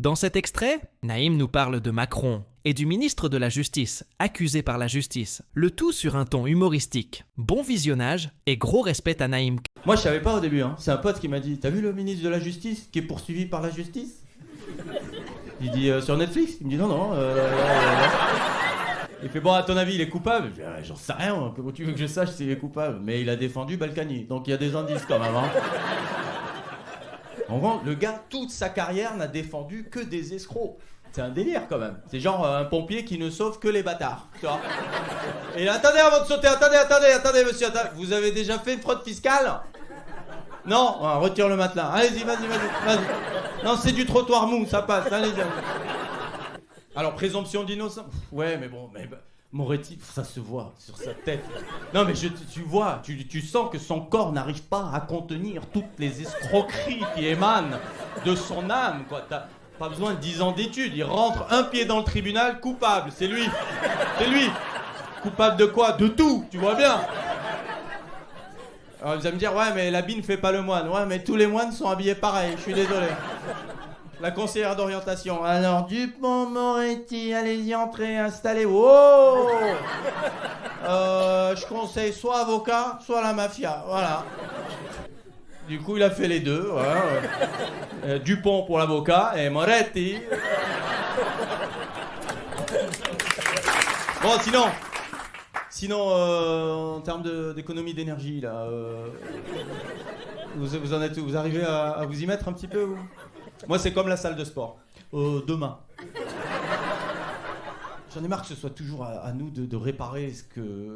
Dans cet extrait, Naïm nous parle de Macron et du ministre de la Justice, accusé par la justice. Le tout sur un ton humoristique. Bon visionnage et gros respect à Naïm. Moi je savais pas au début, hein. C'est un pote qui m'a dit « T'as vu le ministre de la Justice qui est poursuivi par la justice ?» Il dit « Sur Netflix ?» Il me dit « Non. » Il fait « Bon, à ton avis, il est coupable ?» Je dis « J'en sais rien, comment tu veux que je sache s'il est coupable ?» Mais il a défendu Balkany, donc il y a des indices quand même, hein. En gros, le gars, toute sa carrière, n'a défendu que des escrocs. C'est un délire quand même. C'est genre un pompier qui ne sauve que les bâtards, tu vois. Et là, attendez avant de sauter, attendez monsieur, vous avez déjà fait une fraude fiscale ? Non, retire le matelas. Allez-y, vas-y. Non, c'est du trottoir mou, ça passe, allez-y. Alors, présomption d'innocence. Ouais, mais bon, Moretti, ça se voit sur sa tête. Non, mais tu vois, tu sens que son corps n'arrive pas à contenir toutes les escroqueries qui émanent de son âme, quoi. T'as pas besoin de 10 ans d'études. Il rentre un pied dans le tribunal, coupable, c'est lui. C'est lui. Coupable de quoi ? De tout, tu vois bien. Alors, vous allez me dire, ouais, mais l'habit ne fait pas le moine. Ouais, mais tous les moines sont habillés pareil, je suis désolé. La conseillère d'orientation. Alors, Dupond-Moretti, allez-y, entrez, installez-vous. Oh je conseille soit avocat, soit la mafia. Voilà. Du coup, il a fait les deux. Voilà. Dupont pour l'avocat et Moretti. Bon, sinon, en termes d'économie d'énergie, là, vous en êtes où ? Vous arrivez à vous y mettre un petit peu ou... Moi, c'est comme la salle de sport. Demain. J'en ai marre que ce soit toujours à nous de réparer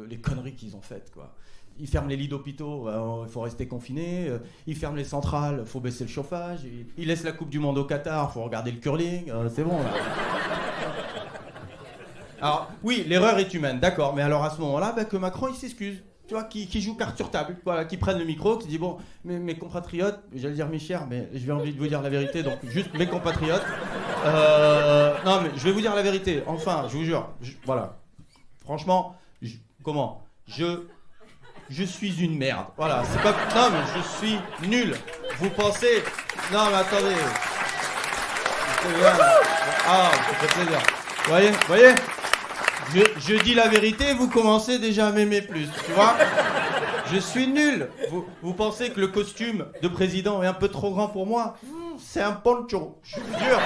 les conneries qu'ils ont faites, quoi. Ils ferment les lits d'hôpitaux, il faut rester confiné. Ils ferment les centrales, il faut baisser le chauffage. Ils laissent la Coupe du Monde au Qatar, il faut regarder le curling. C'est bon, là. Alors, oui, l'erreur est humaine, d'accord. Mais alors, à ce moment-là, que Macron, il s'excuse. Tu vois, qui joue carte sur table, voilà, qui prennent le micro, qui dit bon, mes compatriotes, j'allais dire mes chers, mais j'ai envie de vous dire la vérité, donc juste mes compatriotes. Non, mais je vais vous dire la vérité, enfin, je vous jure, voilà. Franchement, je suis une merde. Voilà, c'est pas. Non, mais je suis nul. Vous pensez. Non, mais attendez. Ah, ça fait plaisir. Voyez je dis la vérité, vous commencez déjà à m'aimer plus, tu vois. Je suis nul. Vous pensez que le costume de président est un peu trop grand pour moi ? C'est un poncho, je te jure.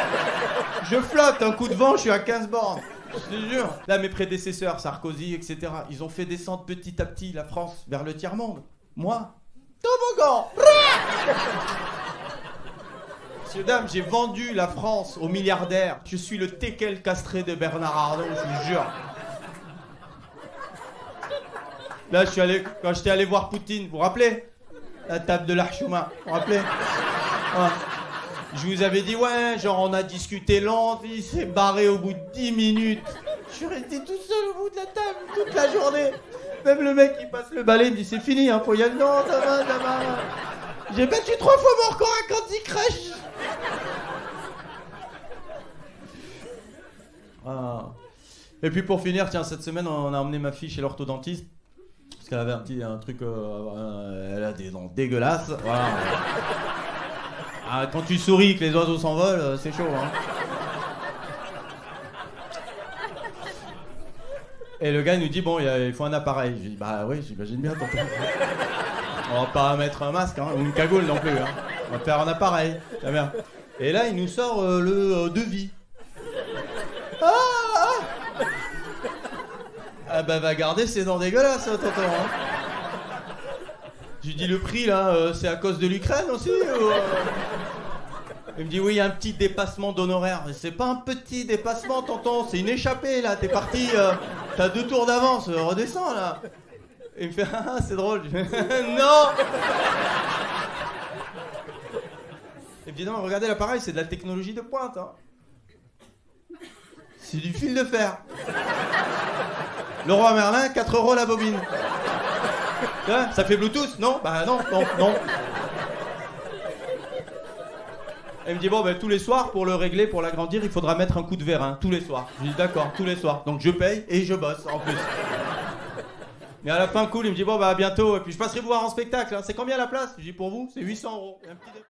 Je flotte, un coup de vent, je suis à 15 bornes. Je te jure. Là, mes prédécesseurs, Sarkozy, etc., ils ont fait descendre petit à petit la France vers le tiers-monde. Moi, toboggan. Messieurs, dames, j'ai vendu la France aux milliardaires. Je suis le teckel castré de Bernard Arnault, je vous jure. Là, quand j'étais allé voir Poutine, vous vous rappelez ? La table de l'Archouma, vous vous rappelez ? Ouais. Je vous avais dit, ouais, genre on a discuté lent, il s'est barré au bout de 10 minutes. Je suis resté tout seul au bout de la table toute la journée. Même le mec qui passe le balai me dit, c'est fini, hein, faut y aller. Non, ça va. J'ai battu 3 fois mon record à Candy Crush. Ah. Et puis pour finir, tiens, cette semaine, on a emmené ma fille chez l'orthodontiste. Parce qu'elle avait un truc... elle a des dents dégueulasses. Voilà. Ah, quand tu souris que les oiseaux s'envolent, c'est chaud, hein. Et le gars il nous dit, bon, il faut un appareil. Je dis, bah oui, j'imagine bien, tonton. On va pas mettre un masque, hein, ou une cagoule non plus, hein. On va faire un appareil, très bien. Et là, il nous sort le devis. Ah bah va garder ses dents dégueulasses, tonton, hein. Je lui dis, le prix, là, c'est à cause de l'Ukraine aussi ou... Il me dit, oui, il y a un petit dépassement d'honoraires. Mais c'est pas un petit dépassement, tonton, c'est une échappée, là. T'es parti, t'as 2 tours d'avance, redescends, là. Et il me fait, ah, c'est drôle. Je fais, non. Évidemment, regardez l'appareil, c'est de la technologie de pointe, hein. C'est du fil de fer. Le roi Merlin, 4 € la bobine. Ça fait Bluetooth, non ? Bah non. Elle me dit, bon, tous les soirs, pour le régler, pour l'agrandir, il faudra mettre un coup de vérin, tous les soirs. Je dis, d'accord, tous les soirs. Donc je paye et je bosse, en plus. Mais à la fin, cool, il me dit, bon, à bientôt. Et puis je passerai vous voir en spectacle, hein. C'est combien la place ? Je dis, pour vous, c'est 800 €.